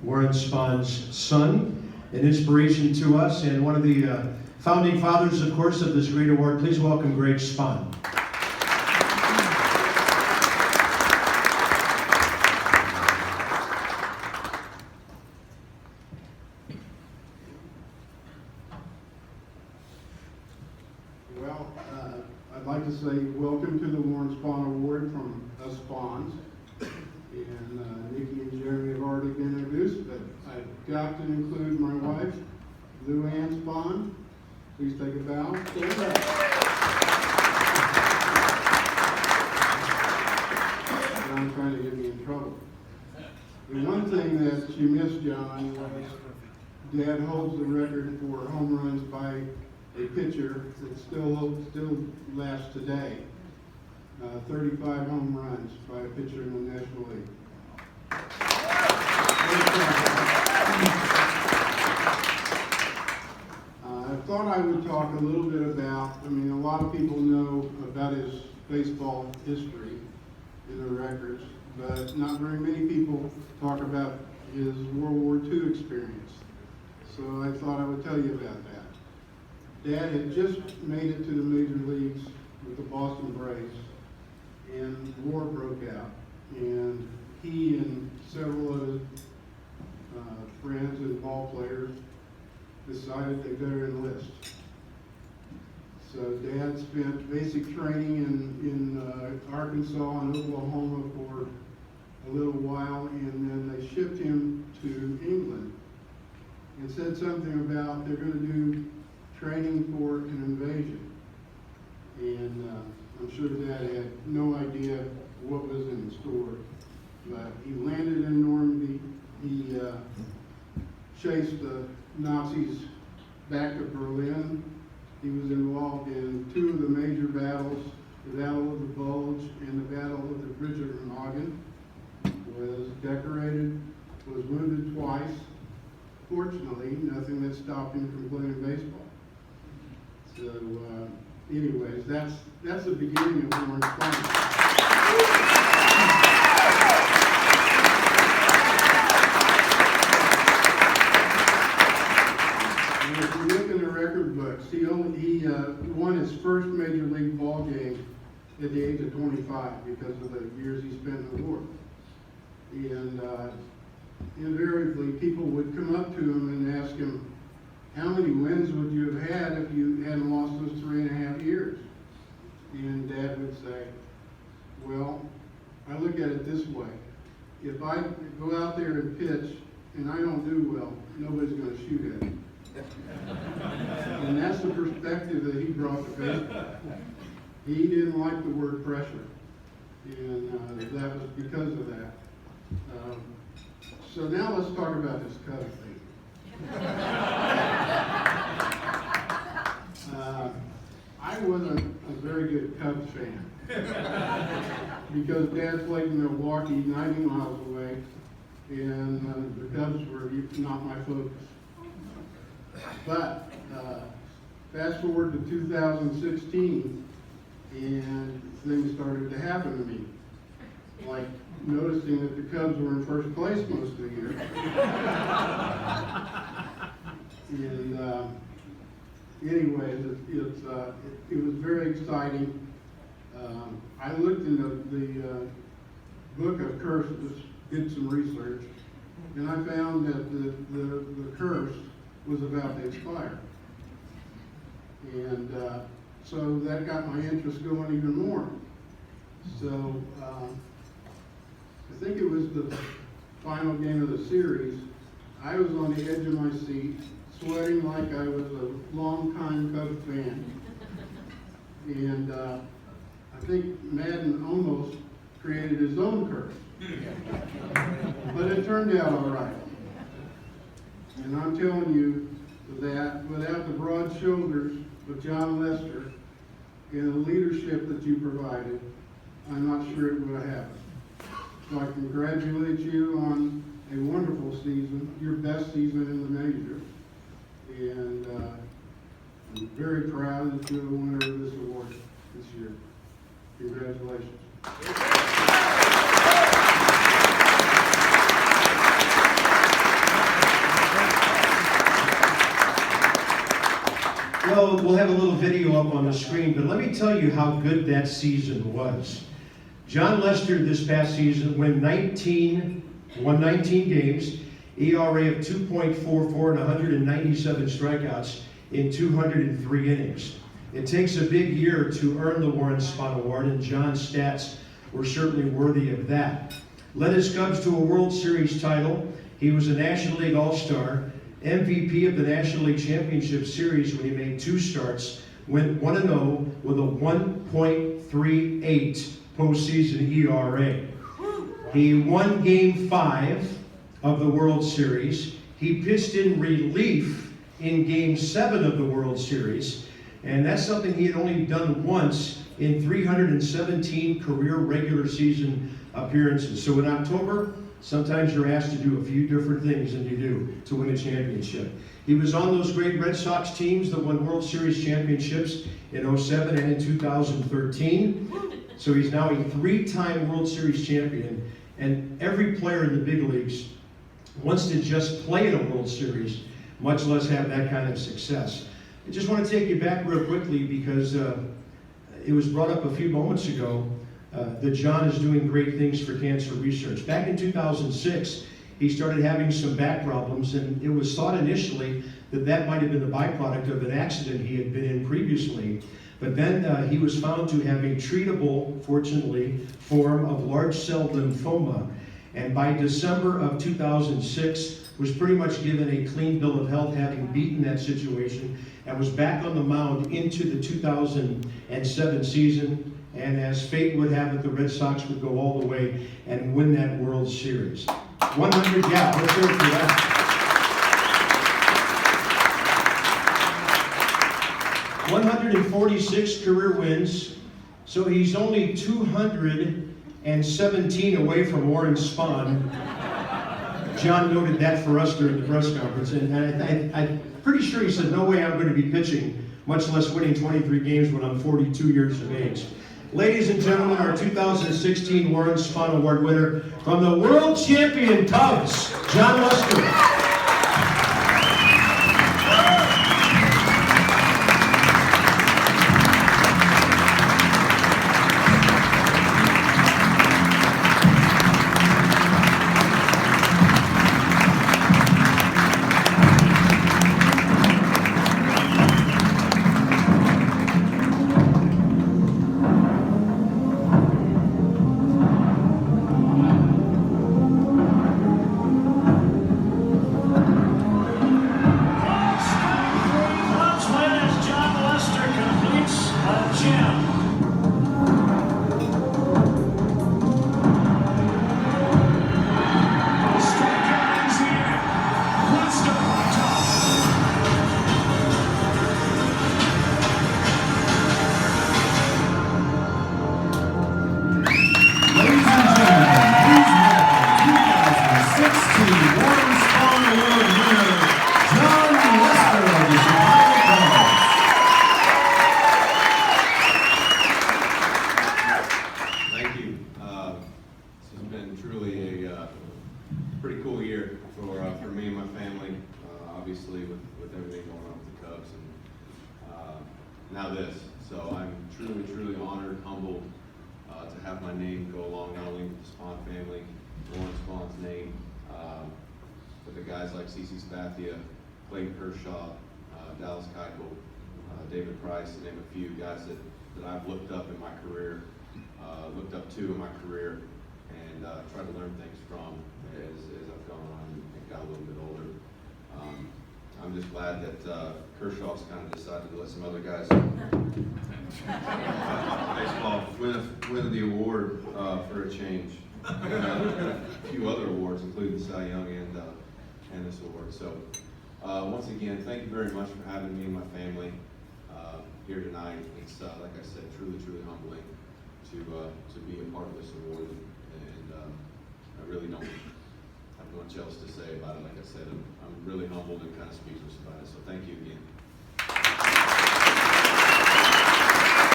Warren Spahn's son, an inspiration to us, and one of the founding fathers, of course, of this great award. Please welcome Greg Spahn. Well, I'd like to say welcome to the Warren Spahn Award from us Spahns. And Nikki and Jeremy have already been introduced, but I've got to include my wife, Lou Ann Spahn. Please take a bow. Stand up. John's trying to get me in trouble. The one thing that you missed, John, was Dad holds the record for home runs by a pitcher that still lasts today. 35 home runs by a pitcher in the National League. I thought I would talk a little bit about, a lot of people know about his baseball history in the records, but not very many people talk about his World War II experience. So I thought I would tell you about that. Dad had just made it to the major leagues with the Boston Braves, and war broke out, and he and several of his friends and ball players decided they better enlist. So Dad spent basic training in Arkansas and Oklahoma for a little while, and then they shipped him to England and said something about they're going to do training for an invasion. And I'm sure Dad had no idea what was in store, but he landed in Normandy. He chased the Nazis back to Berlin. He was involved in two of the major battles, the Battle of the Bulge and the Battle of the Bridge of Remagen. Was decorated, was wounded twice. Fortunately, nothing that stopped him from playing baseball. So, anyways, that's the beginning of Warren Spahn. And if you look in the record books, he won his first major league ball game at the age of 25 because of the years he spent in the war. And invariably, people would come up to him and ask him, how many wins would you have had if you hadn't lost those 3.5 years? And Dad would say, well, I look at it this way. If I go out there and pitch and I don't do well, nobody's going to shoot at me. And that's the perspective that he brought to baseball. He didn't like the word pressure. And that was because of that. So now let's talk about this Cubs thing. I wasn't a very good Cubs fan because Dad played in Milwaukee, 90 miles away, and the Cubs were not my focus. But fast forward to 2016, and things started to happen to me, like noticing that the Cubs were in first place most of the year. And anyways, it was very exciting. I looked in the book of curses, did some research, and I found that the curse was about to expire. And so that got my interest going even more. So I think it was the final game of the series. I was on the edge of my seat, sweating like I was a longtime Cubs fan. And I think Madden almost created his own curse. But it turned out all right. And I'm telling you that without the broad shoulders of John Lester and the leadership that you provided, I'm not sure it would have happened. So I congratulate you on a wonderful season, your best season in the major. And I'm very proud that you're the winner of this award this year. Congratulations. we'll have a little video up on the screen, but let me tell you how good that season was. John Lester this past season won 19 games, ERA of 2.44 and 197 strikeouts in 203 innings. It takes a big year to earn the Warren Spahn Award, and John's stats were certainly worthy of that. Led his Cubs to a World Series title. He was a National League All-Star, MVP of the National League Championship Series when he made 2 starts, went 1-0 with a 1.38 postseason ERA. He won Game 5 of the World Series. He pitched in relief in Game 7 of the World Series, and that's something he had only done once in 317 career regular season appearances. So in October, sometimes you're asked to do a few different things than you do to win a championship. He was on those great Red Sox teams that won World Series championships in 2007 and in 2013. So he's now a 3-time World Series champion, and every player in the big leagues wants to just play in a World Series, much less have that kind of success. I just want to take you back real quickly because it was brought up a few moments ago that John is doing great things for cancer research. Back in 2006, he started having some back problems, and it was thought initially that that might have been the byproduct of an accident he had been in previously. But then he was found to have a treatable, fortunately, form of large cell lymphoma. And by December of 2006, was pretty much given a clean bill of health, having beaten that situation, and was back on the mound into the 2007 season. And as fate would have it, the Red Sox would go all the way and win that World Series. 100, yeah, let's hear it for that. 146 career wins, so he's only 217 away from Warren Spahn. John noted that for us during the press conference, and I'm pretty sure he said, no way I'm going to be pitching, much less winning 23 games when I'm 42 years of age. Ladies and gentlemen, our 2016 Warren Spahn Award winner from the world champion Cubs, John Lester. For me and my family, obviously with everything going on with the Cubs, and now this. So I'm truly honored, humbled to have my name go along not only with the Spahn family, Warren Spahn's name, but the guys like CC Spathia, Clayton Kershaw, Dallas Keuchel, David Price, to name a few guys that I've looked up in my career, looked up to in my career, and tried to learn things from as I've gone on and got a little bit older. I'm just glad that Kershaw's kind of decided to let some other guys baseball win the award for a change. A few other awards, including the Cy Young and this award. So once again, thank you very much for having me and my family here tonight. It's like I said, truly humbling to be a part of this award, and I really don't have much else to say about it. Like I said, I'm really humbled and kind of speechless about it. So thank you again.